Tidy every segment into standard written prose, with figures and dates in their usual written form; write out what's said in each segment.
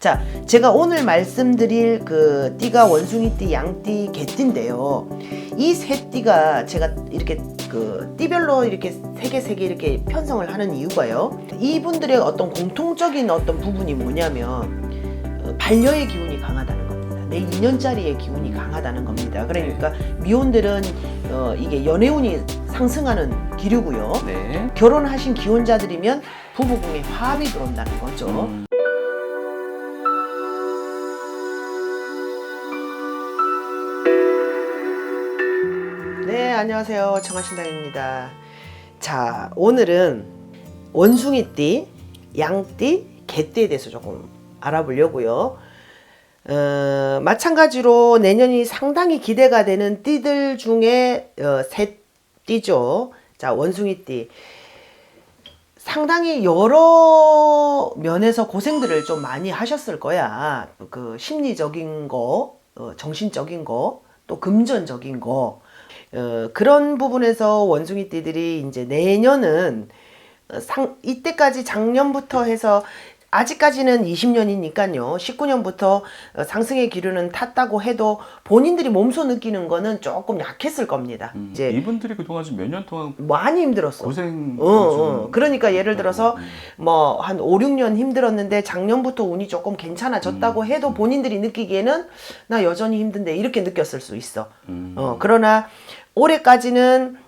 자, 제가 오늘 말씀드릴 그 띠가 원숭이띠, 양띠, 개띠인데요. 이 세 띠가 제가 이렇게 그 띠별로 이렇게 세 개 이렇게 편성을 하는 이유가요. 이분들의 어떤 공통적인 어떤 부분이 뭐냐면 반려의 기운이 강하다는 겁니다. 내 인연짜리의 기운이 강하다는 겁니다. 그러니까 미혼들은 이게 연애운이 상승하는 기류고요. 네. 결혼하신 기혼자들이면 부부궁에 화합이 들어온다는 거죠. 네, 안녕하세요. 정화신당입니다. 자, 오늘은 원숭이띠, 양띠, 개띠에 대해서 조금 알아보려고요. 마찬가지로 내년이 상당히 기대가 되는 띠들 중에 세 띠죠. 자, 원숭이띠. 상당히 여러 면에서 고생들을 좀 많이 하셨을 거야. 그 심리적인 거, 정신적인 거, 또 금전적인 거. 그런 부분에서 원숭이띠들이 이제 내년은 이때까지 작년부터 해서 아직까지는 20년이니까요. 19년부터 상승의 기류는 탔다고 해도 본인들이 몸소 느끼는 거는 조금 약했을 겁니다. 이제 이분들이 그동안 몇 년 동안 많이 힘들었어. 고생. 그러니까 예를 들어서 뭐 한 5, 6년 힘들었는데 작년부터 운이 조금 괜찮아졌다고 해도 본인들이 느끼기에는 나 여전히 힘든데 이렇게 느꼈을 수 있어. 그러나 올해까지는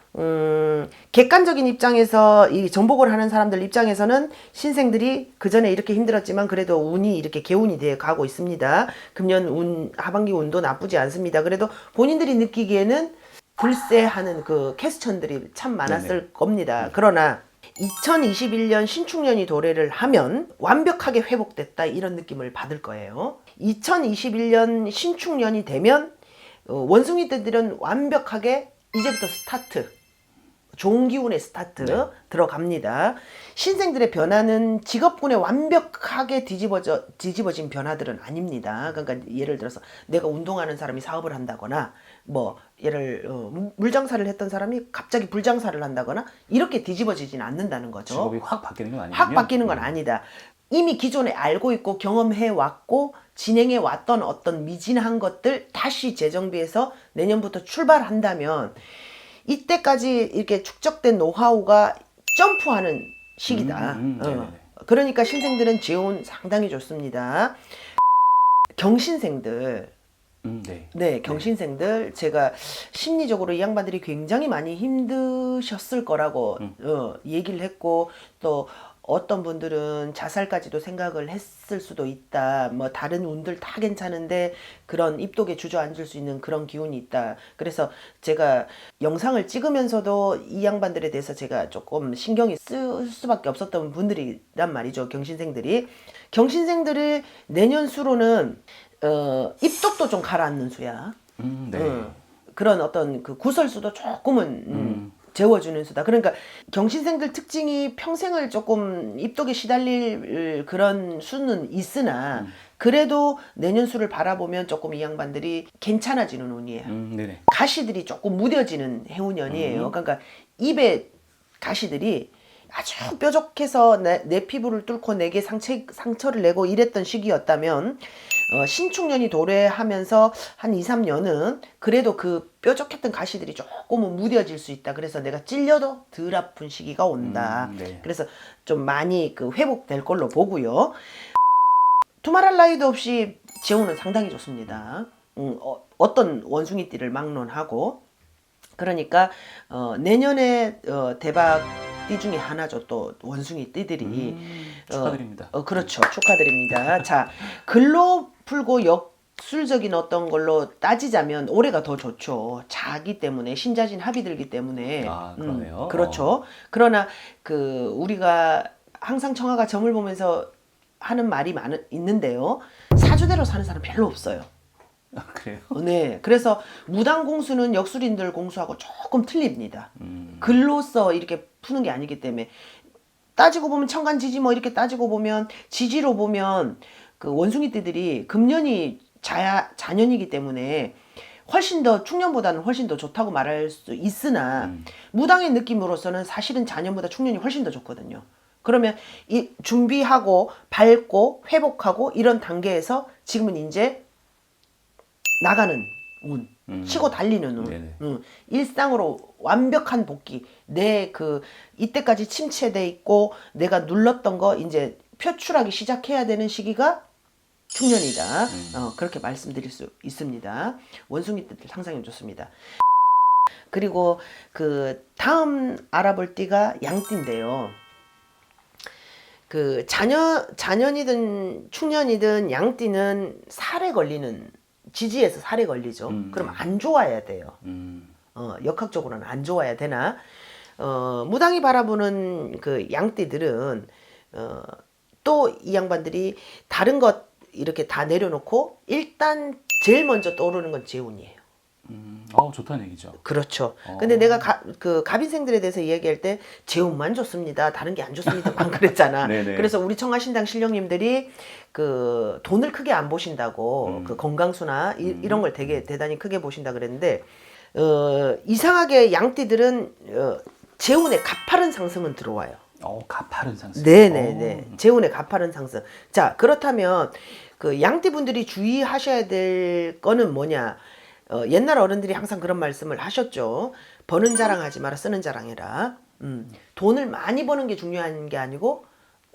객관적인 입장에서 이 전복을 하는 사람들 입장에서는 신생들이 그 전에 이렇게 힘들었지만 그래도 운이 이렇게 개운이 돼 가고 있습니다. 금년 하반기 운도 나쁘지 않습니다. 그래도 본인들이 느끼기에는 불세하는 그 퀘스천들이 참 많았을 겁니다. 그러나 2021년 신축년이 도래를 하면 완벽하게 회복됐다 이런 느낌을 받을 거예요. 2021년 신축년이 되면 원숭이들은 완벽하게 이제부터 스타트, 좋은 기운의 스타트 들어갑니다. 신생들의 변화는 직업군에 완벽하게 뒤집어진 변화들은 아닙니다. 그러니까 예를 들어서 내가 운동하는 사람이 사업을 한다거나 뭐 물장사를 했던 사람이 갑자기 불장사를 한다거나 이렇게 뒤집어지진 않는다는 거죠. 직업이 확 바뀌는 건 아니군요. 확 바뀌는 건 아니다. 이미 기존에 알고 있고 경험해 왔고 진행해 왔던 어떤 미진한 것들 다시 재정비해서 내년부터 출발한다면 이때까지 이렇게 축적된 노하우가 점프하는 시기다. 그러니까 신생들은 재운 상당히 좋습니다. 경신생들. 네, 경신생들 제가 심리적으로 이 양반들이 굉장히 많이 힘드셨을 거라고 얘기를 했고 또 어떤 분들은 자살까지도 생각을 했을 수도 있다. 뭐 다른 운들 다 괜찮은데 그런 입독에 주저앉을 수 있는 그런 기운이 있다. 그래서 제가 영상을 찍으면서도 이 양반들에 대해서 제가 조금 신경이 쓸 수밖에 없었던 분들이란 말이죠. 경신생들이. 경신생들이 내년 수로는 입독도 좀 가라앉는 수야. 그런 어떤 그 구설수도 조금은 재워주는 수다. 그러니까 경신생들 특징이 평생을 조금 입독에 시달릴 그런 수는 있으나 그래도 내년 수를 바라보면 조금 이 양반들이 괜찮아지는 운이에요. 가시들이 조금 무뎌지는 해운년이에요. 그러니까 입에 가시들이 아주 뾰족해서 내 피부를 뚫고 내게 상처를 내고 이랬던 시기였다면 신축년이 도래하면서 한 2, 3년은 그래도 그 뾰족했던 가시들이 조금은 무뎌질 수 있다. 그래서 내가 찔려도 덜 아픈 시기가 온다. 그래서 좀 많이 그 회복될 걸로 보고요. 두말할 나위도 없이 재운은 상당히 좋습니다. 어떤 원숭이띠를 막론하고 그러니까 내년에 대박 띠 중에 하나죠. 또 원숭이 띠들이 축하드립니다. 그렇죠. 축하드립니다. 자, 글로 풀고 역술적인 어떤 걸로 따지자면 올해가 더 좋죠. 자기 때문에 신자진 합이 들기 때문에. 그러네요. 그렇죠. 그러나 그 우리가 항상 청아가 점을 보면서 하는 말이 있는데요. 사주대로 사는 사람 별로 없어요. 그래요? 네. 그래서 무당공수는 역술인들 공수하고 조금 틀립니다. 글로써 이렇게 푸는 게 아니기 때문에 따지고 보면 천간지지 뭐 이렇게 따지고 보면 지지로 보면 그 원숭이띠들이 금년이 자년이기 때문에 훨씬 더 충년보다는 훨씬 더 좋다고 말할 수 있으나 무당의 느낌으로서는 사실은 자년보다 충년이 훨씬 더 좋거든요. 그러면 이 준비하고 밟고 회복하고 이런 단계에서 지금은 이제 나가는 운, 치고 달리는 운, 일상으로 완벽한 복귀. 내 그 이때까지 침체돼 있고 내가 눌렀던 거 이제 표출하기 시작해야 되는 시기가 중년이다. 그렇게 말씀드릴 수 있습니다. 원숭이 띠들 상상이 좋습니다. 그리고 그 다음 알아볼 띠가 양띠인데요. 그 자년이든 충년이든 양띠는 살에 걸리는, 지지에서 살에 걸리죠. 그럼 안 좋아야 돼요. 역학적으로는 안 좋아야 되나? 무당이 바라보는 그 양띠들은 또 이 양반들이 다른 것 이렇게 다 내려놓고 일단 제일 먼저 떠오르는 건 재운이에요. 좋다는 얘기죠. 그렇죠. 근데 내가 그 갑인생들에 대해서 이야기할 때 재운만 좋습니다. 다른 게 안 좋습니다만 그랬잖아. 그래서 우리 청하신당 신령님들이 그 돈을 크게 안 보신다고 그 건강수나 이런 걸 되게 대단히 크게 보신다 그랬는데 이상하게 양띠들은 재운의 가파른 상승은 들어와요. 가파른 상승. 네네네. 재운의 가파른 상승. 자, 그렇다면 그 양띠 분들이 주의하셔야 될 거는 뭐냐? 옛날 어른들이 항상 그런 말씀을 하셨죠. 버는 자랑하지 마라, 쓰는 자랑해라. 돈을 많이 버는 게 중요한 게 아니고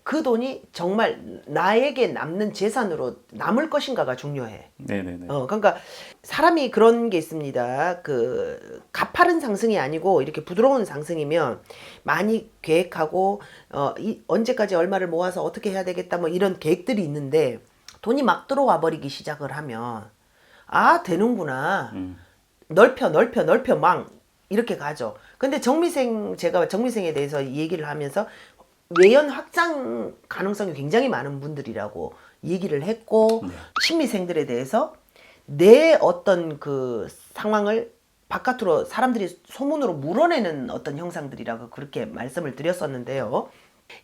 그 돈이 정말 나에게 남는 재산으로 남을 것인가가 중요해. 네네네. 그러니까 사람이 그런 게 있습니다. 그 가파른 상승이 아니고 이렇게 부드러운 상승이면 많이 계획하고 언제까지 얼마를 모아서 어떻게 해야 되겠다 뭐 이런 계획들이 있는데 돈이 막 들어와 버리기 시작을 하면 되는구나. 넓혀 망 이렇게 가죠. 근데 제가 정미생에 대해서 얘기를 하면서 외연 확장 가능성이 굉장히 많은 분들이라고 얘기를 했고 신미생들에 대해서 내 어떤 그 상황을 바깥으로 사람들이 소문으로 물어내는 어떤 형상들이라고 그렇게 말씀을 드렸었는데요.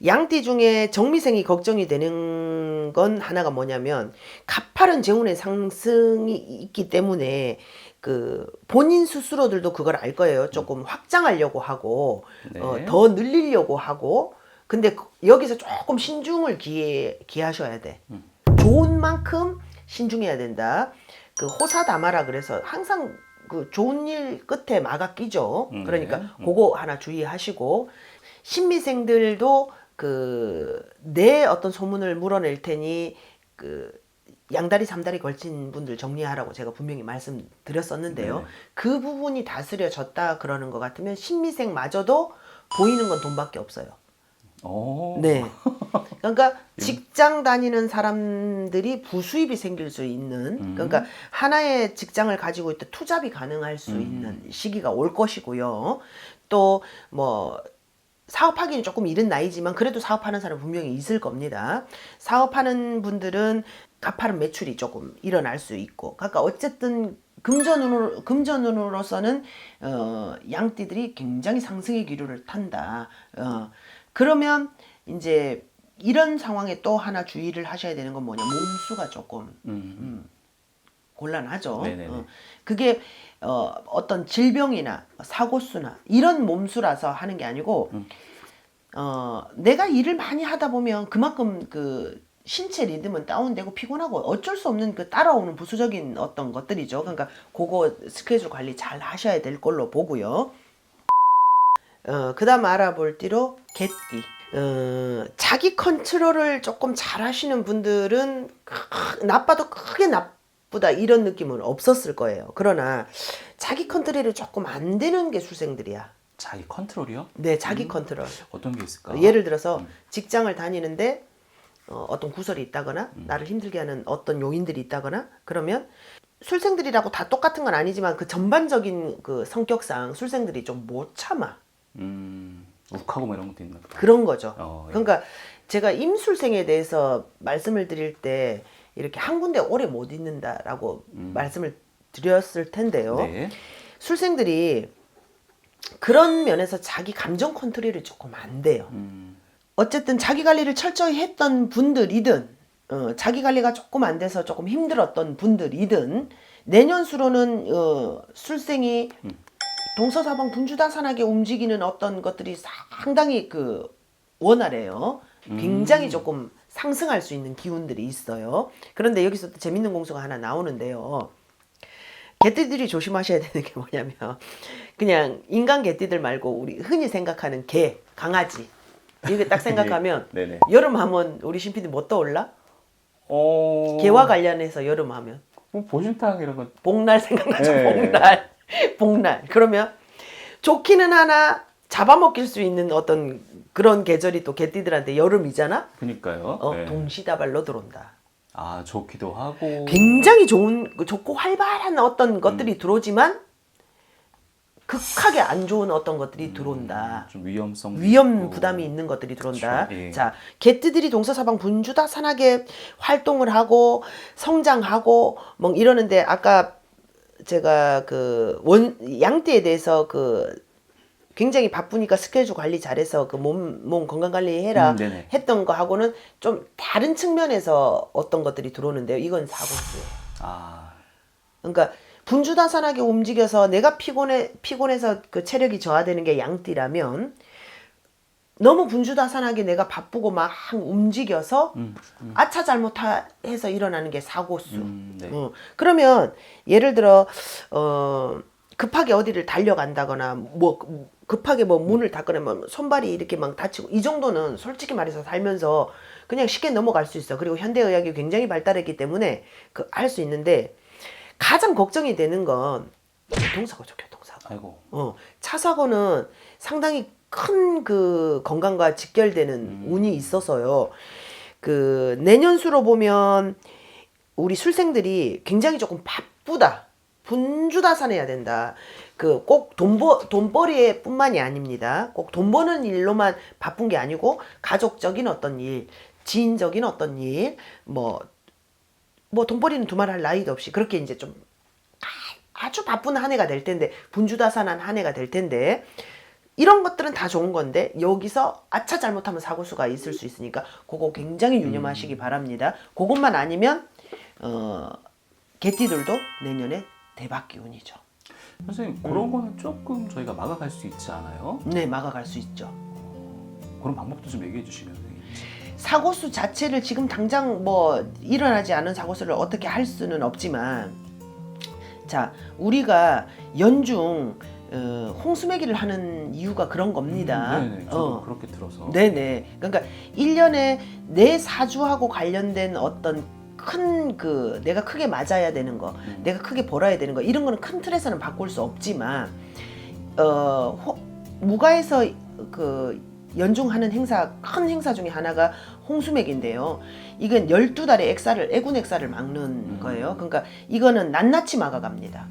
양띠 중에 정미생이 걱정이 되는 건 하나가 뭐냐면 가파른 재운의 상승이 있기 때문에 그 본인 스스로들도 그걸 알 거예요. 조금 확장하려고 하고 더 늘리려고 하고 근데 여기서 조금 신중을 기하셔야 돼. 좋은 만큼 신중해야 된다. 그 호사다마라 그래서 항상 그 좋은 일 끝에 마가 끼죠. 그러니까 그거 하나 주의하시고 신미생들도 그 내 어떤 소문을 물어낼 테니 그 양다리 삼다리 걸친 분들 정리하라고 제가 분명히 말씀드렸었는데요. 그 부분이 다스려졌다 그러는 것 같으면 신미생마저도 보이는 건 돈밖에 없어요. 네. 그러니까 직장 다니는 사람들이 부수입이 생길 수 있는 그러니까 하나의 직장을 가지고 있다 투잡이 가능할 수 있는 시기가 올 것이고요. 또 뭐 사업하기는 조금 이른 나이지만 그래도 사업하는 사람 분명히 있을 겁니다. 사업하는 분들은 가파른 매출이 조금 일어날 수 있고 그러니까 어쨌든 금전운으로서는 양띠들이 굉장히 상승의 기류를 탄다. 그러면 이제 이런 상황에 또 하나 주의를 하셔야 되는 건 뭐냐? 몸수가 조금 곤란하죠. 그게 어떤 질병이나 사고수나 이런 몸수라서 하는 게 아니고 내가 일을 많이 하다 보면 그만큼 그 신체 리듬은 다운되고 피곤하고 어쩔 수 없는 그 따라오는 부수적인 어떤 것들이죠. 그러니까 그거 스케줄 관리 잘 하셔야 될 걸로 보고요. 그 다음 알아볼 띠로 개띠. 자기 컨트롤을 조금 잘 하시는 분들은 나빠도 크게 나쁘다 이런 느낌은 없었을 거예요. 그러나 자기 컨트롤이 조금 안 되는 게 술생들이야. 자기 컨트롤이요? 네, 자기 컨트롤. 어떤 게 있을까? 예를 들어서 직장을 다니는데 어떤 구설이 있다거나 나를 힘들게 하는 어떤 요인들이 있다거나 그러면 술생들이라고 다 똑같은 건 아니지만 그 전반적인 그 성격상 술생들이 좀 못 참아. 욱하고 뭐 이런 것도 있나 보다. 그런 거죠. 예. 그러니까 제가 임술생에 대해서 말씀을 드릴 때 이렇게 한 군데 오래 못 있는다라고 말씀을 드렸을 텐데요. 네. 술생들이 그런 면에서 자기 감정 컨트롤이 조금 안 돼요. 어쨌든 자기 관리를 철저히 했던 분들이든 자기 관리가 조금 안 돼서 조금 힘들었던 분들이든 내년수로는 술생이 동서사방 분주다산하게 움직이는 어떤 것들이 상당히 그 원활해요. 굉장히 조금 상승할 수 있는 기운들이 있어요. 그런데 여기서 또 재밌는 공수가 하나 나오는데요. 개띠들이 조심하셔야 되는 게 뭐냐면 그냥 인간 개띠들 말고 우리 흔히 생각하는 개, 강아지 이렇게 딱 생각하면 네네. 여름 하면 우리 신PD 뭐 떠올라? 개와 관련해서 여름 하면 뭐 보신탕 이런 거. 복날 생각나죠. 네. 복날. 그러면 좋기는 하나 잡아먹힐 수 있는 어떤 그런 계절이 또 개띠들한테 여름이잖아. 그니까요. 네. 동시다발로 들어온다. 아, 좋기도 하고. 굉장히 좋고 활발한 어떤 것들이 들어오지만 극하게 안 좋은 어떤 것들이 들어온다. 좀 위험성. 위험 부담이 있는 것들이 들어온다. 그쵸, 예. 자, 개띠들이 동서사방 분주다산하게 활동을 하고 성장하고 뭐 이러는데 아까 제가 그 양띠에 대해서 그 굉장히 바쁘니까 스케줄 관리 잘해서 그 몸 건강 관리 해라 네네. 했던 거 하고는 좀 다른 측면에서 어떤 것들이 들어오는데요. 이건 사고수예요. 아, 그러니까 분주다산하게 움직여서 내가 피곤해서 그 체력이 저하되는 게 양띠라면 너무 분주다산하게 내가 바쁘고 막 움직여서 아차 잘못해서 일어나는 게 사고수. 네. 그러면 예를 들어 급하게 어디를 달려간다거나 뭐 급하게 뭐 문을 닫거나 뭐 손발이 이렇게 막 다치고 이 정도는 솔직히 말해서 살면서 그냥 쉽게 넘어갈 수 있어. 그리고 현대의학이 굉장히 발달했기 때문에 그 할 수 있는데 가장 걱정이 되는 건 교통사고죠. 교통사고. 아이고. 차 사고는 상당히 큰 그 건강과 직결되는 운이 있어서요. 그 내년수로 보면 우리 술생들이 굉장히 조금 바쁘다. 분주다산해야 된다. 그 꼭 돈벌이에 뿐만이 아닙니다. 꼭 돈 버는 일로만 바쁜 게 아니고 가족적인 어떤 일, 지인적인 어떤 일, 뭐 돈벌이는 두말할 나이도 없이 그렇게 이제 좀 아주 바쁜 한 해가 될 텐데 분주다산한 한 해가 될 텐데 이런 것들은 다 좋은 건데 여기서 아차 잘못하면 사고수가 있을 수 있으니까 그거 굉장히 유념하시기 바랍니다. 그것만 아니면 개띠들도 내년에 대박 기운이죠. 선생님, 그런 거는 조금 저희가 막아갈 수 있지 않아요? 네, 막아갈 수 있죠. 그런 방법도 좀 얘기해 주시면. 사고수 자체를 지금 당장 뭐 일어나지 않은 사고수를 어떻게 할 수는 없지만 자, 우리가 연중 홍수매기를 하는 이유가 그런 겁니다. 네네, 저도 그렇게 들어서. 네네. 그러니까 1년에 내 사주하고 관련된 어떤 큰 그 내가 크게 맞아야 되는 거, 내가 크게 벌어야 되는 거 이런 거는 큰 틀에서는 바꿀 수 없지만 무가에서 그 연중하는 행사, 큰 행사 중에 하나가 홍수맥인데요. 이건 12달의 애군 액사를 막는 거예요. 그러니까 이거는 낱낱이 막아갑니다.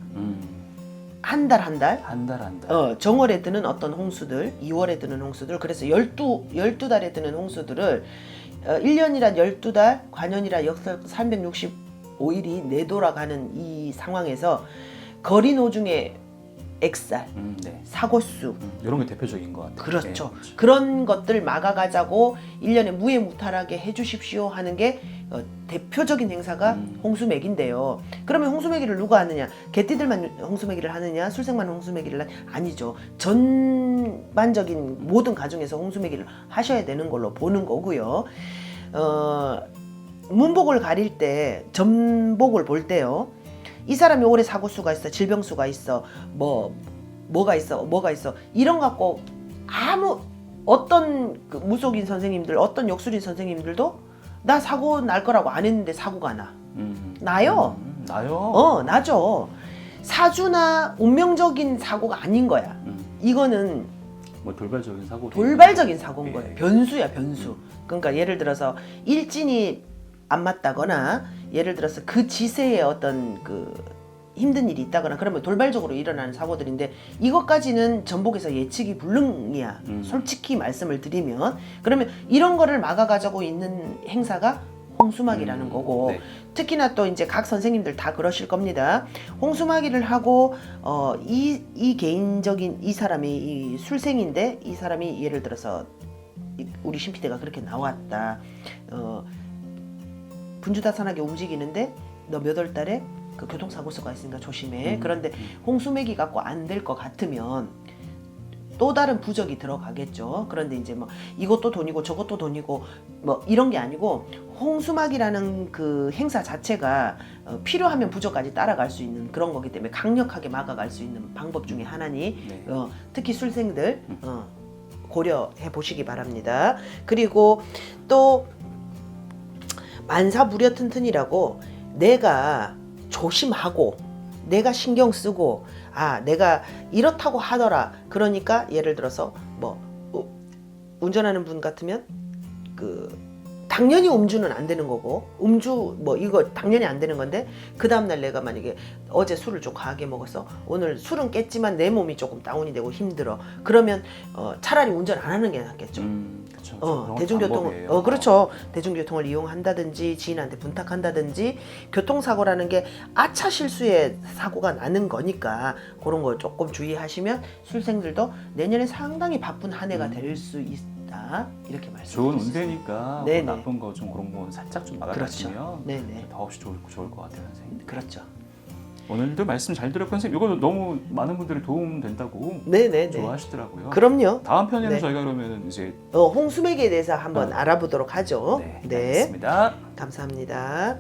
한 달. 한 달. 정월에 드는 어떤 홍수들, 2월에 드는 홍수들, 그래서 12달에 드는 홍수들을 1년이란 12달, 관연이라 역설 365일이 내돌아가는 이 상황에서 거리노중의 액살, 네. 사고수 이런 게 대표적인 것 같아요. 그렇죠. 네, 그렇죠. 그런 것들 막아가자고 1년에 무해무탈하게 해주십시오 하는 게 대표적인 행사가 홍수매기인데요. 그러면 홍수매기를 누가 하느냐? 개띠들만 홍수매기를 하느냐? 술생만 홍수매기를 아니죠. 전반적인 모든 가정에서 홍수매기를 하셔야 되는 걸로 보는 거고요. 문복을 가릴 때, 전복을 볼 때요. 이 사람이 올해 사고수가 있어, 질병수가 있어, 뭐가 있어 이런 갖고 아무 어떤 그 무속인 선생님들, 어떤 역술인 선생님들도 나 사고 날 거라고 안 했는데 사고가 나요. 나요? 나죠. 사주나 운명적인 사고가 아닌 거야. 이거는 뭐 돌발적인 사고. 돌발적인 사고인 거예요. 예. 변수야, 변수. 그러니까 예를 들어서 일진이 안 맞다거나 예를 들어서 그 지세에 어떤 그 힘든 일이 있다거나 그러면 돌발적으로 일어나는 사고들인데 이것까지는 전복에서 예측이 불능이야. 솔직히 말씀을 드리면 그러면 이런 거를 막아가자고 있는 행사가 홍수막이라는 거고 네. 특히나 또 이제 각 선생님들 다 그러실 겁니다. 홍수막이를 하고 이 개인적인 이 사람이 이 술생인데 이 사람이 예를 들어서 우리 신피대가 그렇게 나왔다. 분주다산하게 움직이는데 너 몇 월 달에 그 교통사고수가 있으니까 조심해. 그런데 홍수매기 갖고 안 될 것 같으면 또 다른 부적이 들어가겠죠. 그런데 이제 뭐 이것도 돈이고 저것도 돈이고 뭐 이런 게 아니고 홍수막이라는 그 행사 자체가 필요하면 부적까지 따라갈 수 있는 그런 거기 때문에 강력하게 막아갈 수 있는 방법 중에 하나니 네. 특히 술생들 고려해 보시기 바랍니다. 그리고 또 만사무려튼튼이라고 내가 조심하고 내가 신경 쓰고 내가 이렇다고 하더라. 그러니까 예를 들어서 뭐 운전하는 분 같으면 당연히 음주는 안 되는 거고 음주 뭐 이거 당연히 안 되는 건데 그 다음날 내가 만약에 어제 술을 좀 과하게 먹어서 오늘 술은 깼지만 내 몸이 조금 다운이 되고 힘들어. 그러면 차라리 운전 안 하는 게 낫겠죠. 그렇죠. 대중교통을 그렇죠. 대중교통을 이용한다든지 지인한테 분탁한다든지 교통사고라는 게 아차 실수에 사고가 나는 거니까 그런 거 조금 주의하시면 술생들도 내년에 상당히 바쁜 한 해가 될 수 있다. 이렇게 말씀드립니다. 좋은 운세니까 뭐 네네. 나쁜 거 좀 그런 거 살짝 좀 막아주시면 그렇죠. 네네. 더없이 좋을 것 같아요, 선생님. 그렇죠. 오늘도 말씀 잘 들었고 선생님 이거 너무 많은 분들이 도움 된다고 네네네. 좋아하시더라고요. 그럼요. 다음 편에는 네. 저희가 그러면 이제 홍수맥에 대해서 한번 알아보도록 하죠. 네, 알겠습니다. 감사합니다.